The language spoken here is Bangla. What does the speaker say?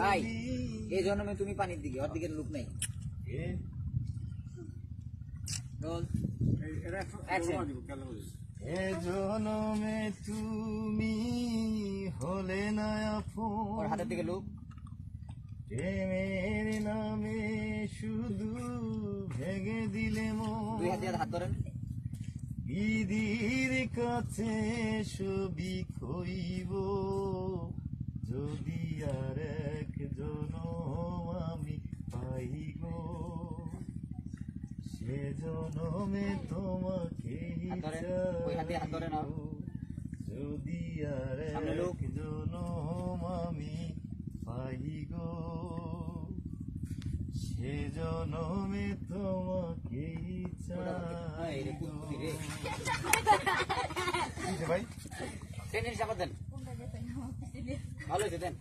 ভাই এই জন্মে তুমি পানির দিকে ওর দিকে লুক নাই এ জন্মে তুমি হলে না ওর হাতের দিকে লুক প্রেমের নামে শুধু ভেঙে দিলে দুই হাত দিয়ে হাত ধরেন বিধির কাছে ছবি খইব যদি আর এক জনম আমি পাই গো সে জনমে তোমাকে যদি আর এক জনম আমি পাই গো সে জনমে তোমাকে চাই ভাই ট্রেনের চাপা দেন ভালো হয়েছে দেন